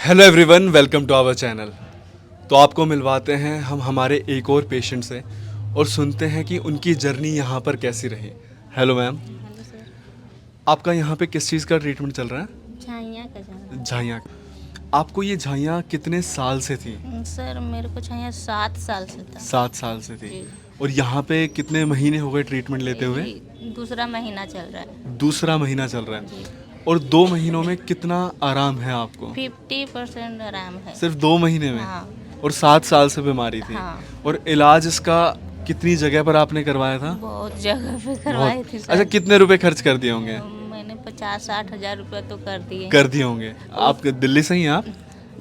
Hello everyone, welcome to our channel. तो आपको मिलवाते हैं हम हमारे एक और पेशेंट से और सुनते हैं कि उनकी जर्नी यहाँ पर कैसी रही। Hello ma'am, hello sir. आपका यहाँ पे किस चीज़ का ट्रीटमेंट चल रहा है? छाइयाँ का जाना झाइयाँ। आपको ये झाइयाँ कितने साल से थी? सर, मेरे को छाइयाँ 7 साल से था। 7 साल से थी। जी। और यहाँ पे कितने महीने हो गए ट्रीटमेंट लेते हुए? ये दूसरा महीना चल रहा है। दूसरा महीना चल रहा है। जी। और 2 महीनों में कितना आराम है आपको? 50% आराम है। सिर्फ 2 महीने में? हाँ। और 7 साल से बीमारी थी। हाँ। और इलाज इसका कितनी जगह पर आपने करवाया था? बहुत जगह पे करवाए थे बहुत। सर। अच्छा, कितने रुपए खर्च कर दिए होंगे? मैंने 50-60 हज़ार रुपये तो कर दिए। कर दिए होंगे। आप दिल्ली से ही हैं आप?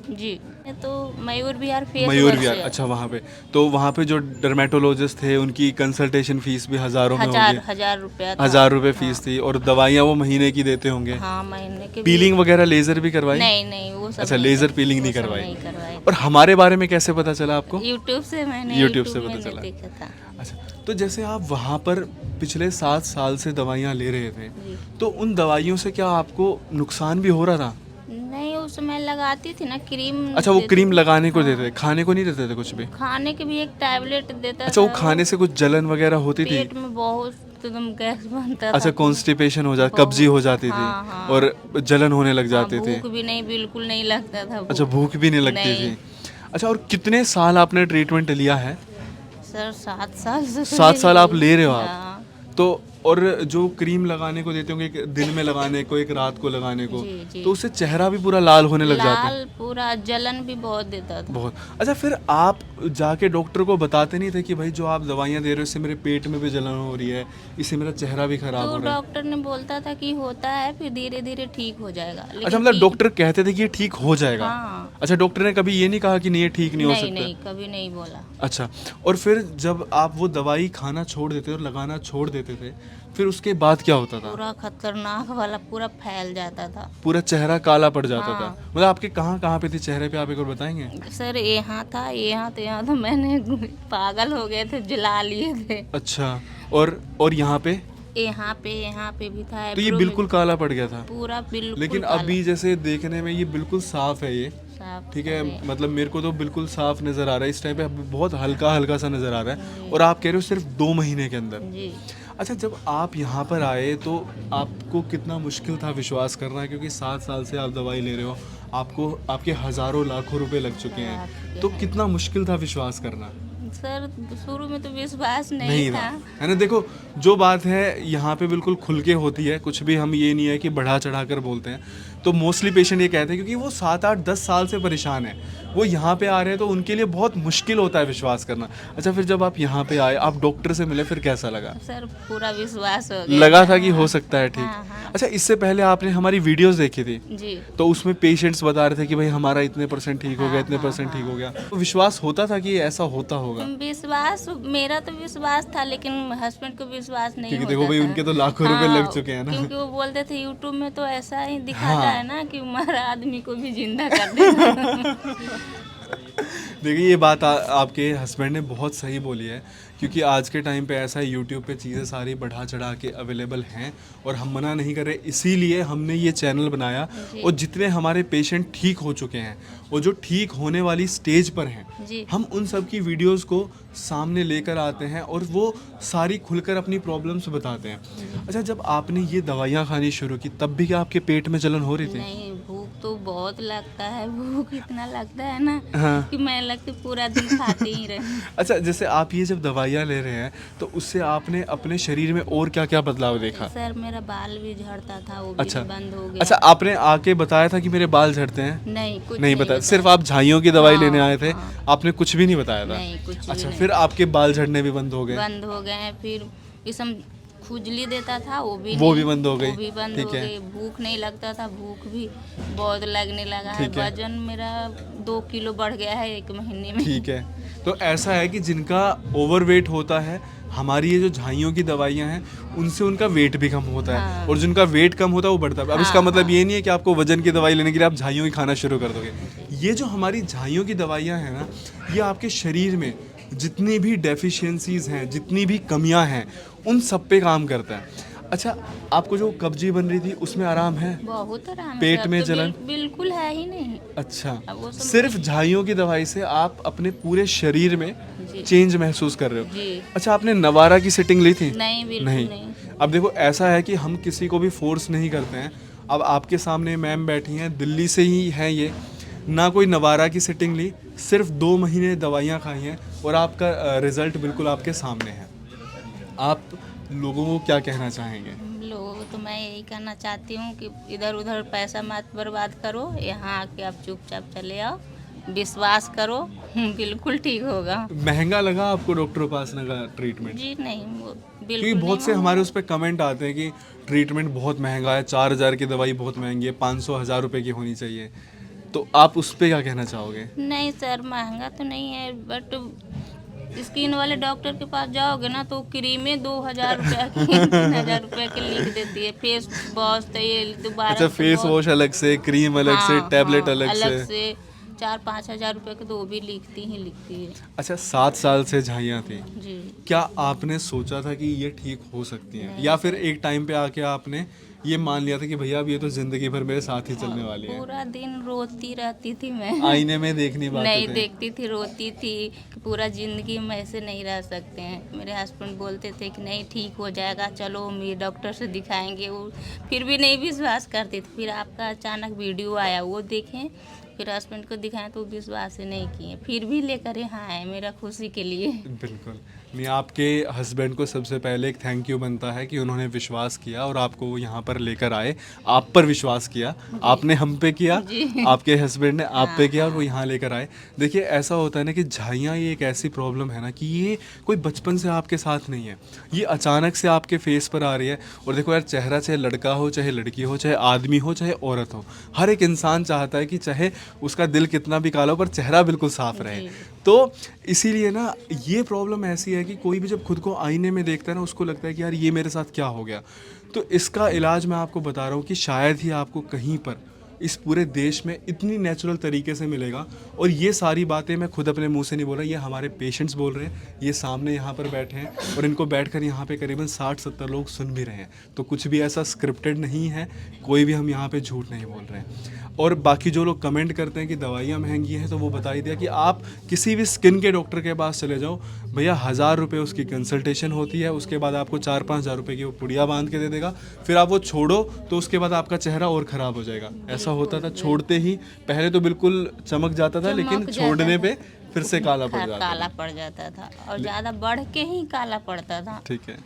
जी। ये तो मयूर विहार फेस मयूर वर्क विहार, से है। अच्छा वहाँ पे। तो वहाँ पे जो डर्मेटोलॉजिस्ट थे उनकी कंसल्टेशन फीस भी हज़ारों में होगी? हजार रुपया था। 1000 रुपए फीस थी। और दवाइयाँ वो महीने की देते होंगे? हाँ, महीने के पीलिंग वगैरह लेज़र भी करवाई? नहीं वो सब अच्छा, नहीं लेज़र कर- पीलिंग वो नहीं सब करवाई। नहीं करवाई। और हमारे बारे में कैसे पता चला आपको? यूट्यूब से मैंने यूट्यूब से यूट्यूब पता मैंने चला। देखा था। अच्छा, तो जैसे आप वहाँ पर पिछले 7 साल से दवाइयाँ ले रहे थे, जी। तो उन दवाइयों से क्या आपको नुकसान भी हो रहा था? नहीं, उस मैं लगाती थी ना क्रीम। अच्छा, वो देती क्रीम थी। लगाने को हाँ। देते थे, खाने को नहीं देते थे कुछ भी? खाने के भी एक टैबलेट देता अच्छा, वो था। खाने से कुछ जलन वगैरह होती थी? पेट में बहुत एकदम गैस बनता अच्छा, था। कॉन्स्टिपेशन हो जाती, बहुत। कब्जी हो जाती थी? हाँ, हाँ। और जलन होने लग हाँ, जाती थी? भूख भी नहीं, बिल्कुल नहीं लगता था। अच्छा, भूख भी नहीं लगती नहीं। थी। अच्छा, और कितने साल आपने ट्रीटमेंट लिया है? सर, 7 साल से तो 7 साल आप ही- ले रहे हो आप? हाँ। तो और जो क्रीम लगाने को देते होंगे, एक दिन में लगाने को, एक रात को लगाने को, जी, जी। तो उससे चेहरा भी पूरा लाल होने लग जाता है? लाल पूरा, जलन भी बहुत देता था। बहुत। अच्छा, फिर आप जाके डॉक्टर को बताते नहीं थे कि भाई जो आप दवाइयाँ दे रहे हो इससे मेरे पेट में भी जलन हो रही है, इससे मेरा चेहरा भी खराब तो हो रहा है? डॉक्टर ने बोलता था कि होता है, फिर धीरे धीरे ठीक हो जाएगा। अच्छा, लेकिन मतलब ठीक- डॉक्टर कहते थे कि ये ठीक हो जाएगा? हाँ। अच्छा, डॉक्टर ने कभी ये नहीं कहा कि नहीं ये ठीक नहीं हो नहीं सकता? नहीं, कभी नहीं बोला। अच्छा, और फिर जब आप वो दवाई खाना छोड़ देते और लगाना छोड़ देते थे, फिर उसके बाद क्या होता था? पूरा खतरनाक वाला पूरा फैल जाता था। पूरा चेहरा काला पड़ जाता हाँ। था? मतलब आपके कहाँ कहाँ पे थी चेहरे पे, आप एक और बताएंगे? सर, यहाँ था, यहाँ तो मैंने पागल हो गए थे, जला लिए थे। अच्छा, और यहाँ पे? यहाँ पे भी था। तो ये eyebrow में बिल्कुल काला पड़ गया था? भी पूरा बिल्कुल लेकिन काला। अभी जैसे देखने में ये बिल्कुल साफ है ये, साफ ठीक है? है। मतलब मेरे को तो बिल्कुल साफ नज़र आ रहा है इस टाइम पे, बहुत हल्का हल्का सा नज़र आ रहा है। और आप कह रहे हो सिर्फ 2 महीने के अंदर? जी। अच्छा, जब आप यहाँ पर आए तो आपको कितना मुश्किल था विश्वास करना, क्योंकि 7 साल से आप दवाई ले रहे हो, आपको आपके हज़ारों लाखों रुपए लग चुके हैं, तो कितना मुश्किल था विश्वास करना? सर, शुरू में तो विश्वास नहीं नहीं था। था, है ना? देखो, जो बात है यहाँ पे बिल्कुल खुल के होती है, कुछ भी हम ये नहीं है कि बढ़ा चढ़ा कर बोलते हैं। तो मोस्टली पेशेंट ये कहते हैं क्योंकि वो 7 8 10 साल से परेशान है, वो यहाँ पे आ रहे हैं तो उनके लिए बहुत मुश्किल होता है विश्वास करना। अच्छा, फिर जब आप यहाँ पे आए, आप डॉक्टर से मिले, फिर कैसा लगा? सर, पूरा विश्वास हो गया। लगा था कि हो सकता है ठीक? हाँ, हाँ। अच्छा, इससे पहले आपने हमारी वीडियोस देखी थी, जी। तो उसमें पेशेंट्स बता रहे थे कि भाई हमारा इतने परसेंट ठीक हो गया, इतने हाँ, परसेंट ठीक हो गया, तो विश्वास होता था कि ऐसा होता होगा? विश्वास, मेरा तो विश्वास था, लेकिन हस्बैंड को विश्वास नहीं क्योंकि होता देखो भाई, था। उनके तो लाखों रुपए लग चुके हैं ना। क्योंकि वो बोलते थे यूट्यूब में तो ऐसा ही दिखाता हाँ। है ना कि मरा आदमी को भी जिंदा कर देगा। देखिए, ये बात आपके हस्बैंड ने बहुत सही बोली है, क्योंकि आज के टाइम पे ऐसा है, यूट्यूब पे चीज़ें सारी बढ़ा चढ़ा के अवेलेबल हैं और हम मना नहीं कर रहे, इसीलिए हमने ये चैनल बनाया। जी। और जितने हमारे पेशेंट ठीक हो चुके हैं और जो ठीक होने वाली स्टेज पर हैं, जी। हम उन सब की वीडियोस को सामने लेकर आते हैं और वो सारी खुलकर अपनी प्रॉब्लम्स बताते हैं। अच्छा, जब आपने ये दवाइयाँ खानी शुरू की, तब भी क्या आपके पेट में जलन हो रही थी? नहीं, भूख तो बहुत लगता है, भूख इतना लगता है ना हाँ। कि मैं लगती पूरा दिन खाती ही रही। अच्छा, जैसे आप ये जब दवाइयाँ ले रहे हैं, तो उससे आपने अपने शरीर में और क्या क्या बदलाव देखा? सर, मेरा बाल भी झड़ता था, वो अच्छा। भी बंद हो गया। अच्छा, आपने आके बताया था कि मेरे बाल झड़ते हैं? नहीं, कुछ नहीं बताया, सिर्फ आप झाइयों की दवाई हाँ, लेने आए थे, हाँ। आपने कुछ भी नहीं बताया था? नहीं, कुछ भी अच्छा, नहीं। फिर आपके बाल झड़ने भी बंद हो गए? बंद हो गए हैं। फिर इसम खुजली देता था, वो भी बंद हो गई? वो भी बंद ठीक हो है। गई। भूख नहीं लगता था, भूख भी बहुत लगने लगा है। ठीक है। वजन मेरा 2 किलो बढ़ गया है 1 महीने में। ठीक है। तो ऐसा है कि जिनका ओवरवेट होता है, हमारी ये जो झाइयों की दवाइयाँ हैं, उनसे उनका वेट भी कम होता है। हाँ। और जिनका वेट कम होता है वो बढ़ता है। अब इसका हाँ, मतलब ये नहीं है कि आपको वजन की दवाई लेने के लिए आप झाइयों ही खाना शुरू कर दोगे। ये जो हमारी झाइयों की दवाइयाँ हैं ना, ये आपके शरीर में जितनी भी डेफिशिएंसीज हैं, जितनी भी कमियां हैं, उन सब पे काम करता है। अच्छा, आपको जो कब्जी बन रही थी उसमें आराम है? बहुत आराम है, पेट अब में तो जलन? बिल्कुल है ही नहीं। अच्छा, अब वो सब सिर्फ झाइयों की दवाई से आप अपने पूरे शरीर में जी चेंज महसूस कर रहे हो? जी अच्छा, आपने नवारा की सिटिंग ली थी? नहीं, बिल्कुल नहीं। अब देखो, ऐसा है कि हम किसी को भी फोर्स नहीं करते हैं। अब आपके सामने मैम बैठी हैं, दिल्ली से ही हैं ये, ना कोई नवारा की सिटिंग ली, सिर्फ 2 महीने दवाइयाँ खाई हैं और आपका रिजल्ट बिल्कुल आपके सामने है। आप लोगों को क्या कहना चाहेंगे? लोगों को तो मैं यही कहना चाहती हूँ कि इधर उधर पैसा मत बर्बाद करो, यहाँ आके आप चुपचाप चले आओ, विश्वास करो, बिल्कुल ठीक होगा। महंगा लगा आपको डॉक्टर उपासना का ट्रीटमेंट? जी नहीं, वो क्योंकि बिल्कुल बहुत नहीं से मांगा। हमारे उस पर कमेंट आते हैं कि ट्रीटमेंट बहुत महंगा है, 4,000 की दवाई बहुत महंगी है, 500-1,000 रुपए की होनी चाहिए। तो आप उस पर क्या कहना चाहोगे? नहीं सर, महंगा तो नहीं है, बट स्किन वाले डॉक्टर के पास जाओगे ना तो क्रीमें 2,000 रुपया की 3,000 रुपया की लिख देती है। फेस वॉश तो ये दोबारा अच्छा, फेस वॉश अलग से, क्रीम अलग से, टैबलेट अलग से। अलग से 4-5 हज़ार रुपये के तो वो भी लिखती है। अच्छा, 7 साल से झाइयाँ थी, जी क्या आपने सोचा था कि ये ठीक हो सकती हैं, नहीं। या फिर एक टाइम पे आके आपने ये मान लिया था कि भैया अब ये तो जिंदगी भर मेरे साथ ही चलने वाली है? पूरा दिन रोती रहती थी मैं। आईने में देखनी बातें नहीं थे। देखती थी, रोती थी कि पूरा ज़िंदगी में ऐसे नहीं रह सकते हैं। मेरे हस्बैंड बोलते थे कि नहीं ठीक हो जाएगा, चलो हम ये डॉक्टर से दिखाएंगे। वो फिर भी नहीं विश्वास करते थे। फिर आपका अचानक वीडियो आया, वो देखें, फिर हस्बैंड को दिखाएं तो विश्वास ही नहीं किए, फिर भी लेकर यहाँ आए मेरा खुशी के लिए। बिल्कुल नहीं, आपके हस्बैंड को सबसे पहले एक थैंक यू बनता है कि उन्होंने विश्वास किया और आपको यहाँ पर लेकर आए, आप पर विश्वास किया, आपने हम पे किया, जी। आपके हस्बैंड ने आप पे किया और वो यहाँ लेकर आए। देखिए, ऐसा होता है ना कि झाइयाँ ये एक ऐसी प्रॉब्लम है ना कि ये कोई बचपन से आपके साथ नहीं है, ये अचानक से आपके फेस पर आ रही है। और देखो यार, चेहरा चाहे लड़का हो, चाहे लड़की हो, चाहे आदमी हो, चाहे औरत हो, हर एक इंसान चाहता है कि चाहे उसका दिल कितना भी काला हो पर चेहरा बिल्कुल साफ रहे। जी। तो इसीलिए ना ये प्रॉब्लम ऐसी है कि कोई भी जब खुद को आईने में देखता है ना, उसको लगता है कि यार ये मेरे साथ क्या हो गया। तो इसका इलाज मैं आपको बता रहा हूँ कि शायद ही आपको कहीं पर इस पूरे देश में इतनी नेचुरल तरीके से मिलेगा। और ये सारी बातें मैं खुद अपने मुंह से नहीं बोल रहा, ये हमारे पेशेंट्स बोल रहे हैं, ये सामने यहाँ पर बैठे हैं और इनको बैठकर यहाँ पे करीबन 60-70 लोग सुन भी रहे हैं। तो कुछ भी ऐसा स्क्रिप्टेड नहीं है, कोई भी हम यहाँ पे झूठ नहीं बोल रहे हैं। और बाकी जो लोग कमेंट करते हैं कि दवाइयाँ महंगी हैं, तो वो बता ही दिया कि आप किसी भी स्किन के डॉक्टर के पास चले जाओ भैया, 1,000 रुपये उसकी कंसल्टेशन होती है, उसके बाद आपको 4-5 हज़ार रुपये की वो पुड़िया बांध के दे देगा। फिर आप वो छोड़ो तो उसके बाद आपका चेहरा और ख़राब हो जाएगा। ऐसा होता था, छोड़ते ही पहले तो बिल्कुल चमक जाता था, लेकिन चमक छोड़ने जाता पे फिर से काला पड़ जाता काला था। पड़ जाता था और ज़्यादा बढ़ के ही काला पड़ता था। ठीक है,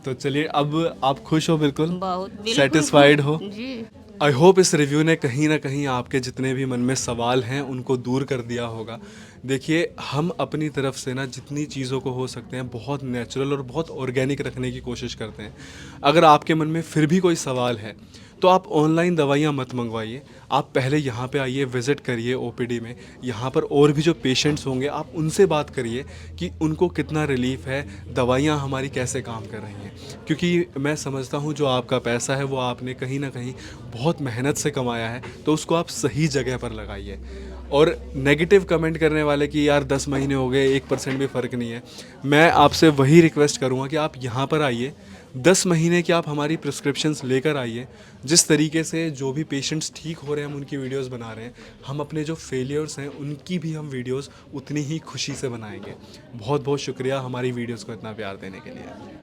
तो चलिए, अब आप खुश हो, बिल्कुल बिल्कुल सेटिस्फाइड हो? जी। आई होप इस रिव्यू ने कहीं ना कहीं आपके जितने भी मन में सवाल हैं उनको दूर कर दिया होगा। देखिए, हम अपनी तरफ से ना जितनी चीज़ों को हो सकते हैं बहुत नेचुरल और बहुत ऑर्गेनिक रखने की कोशिश करते हैं। अगर आपके मन में फिर भी कोई सवाल है तो आप ऑनलाइन दवाइयाँ मत मंगवाइए, आप पहले यहाँ पे आइए, विज़िट करिए ओपीडी में। यहाँ पर और भी जो पेशेंट्स होंगे आप उनसे बात करिए कि उनको कितना रिलीफ है, दवाइयाँ हमारी कैसे काम कर रही हैं। क्योंकि मैं समझता हूँ जो आपका पैसा है वो आपने कहीं ना कहीं बहुत मेहनत से कमाया है, तो उसको आप सही जगह पर लगाइए। और नेगेटिव कमेंट करने वाले कि यार 10 महीने हो गए, 1% भी फ़र्क नहीं है, मैं आपसे वही रिक्वेस्ट करूँगा कि आप यहाँ पर आइए, 10 महीने की आप हमारी प्रिस्क्रिप्शंस लेकर आइए। जिस तरीके से जो भी पेशेंट्स ठीक हो रहे हैं हम उनकी वीडियोस बना रहे हैं, हम अपने जो फेलियर्स हैं उनकी भी हम वीडियोस उतनी ही खुशी से बनाएंगे। बहुत बहुत शुक्रिया हमारी वीडियोस को इतना प्यार देने के लिए।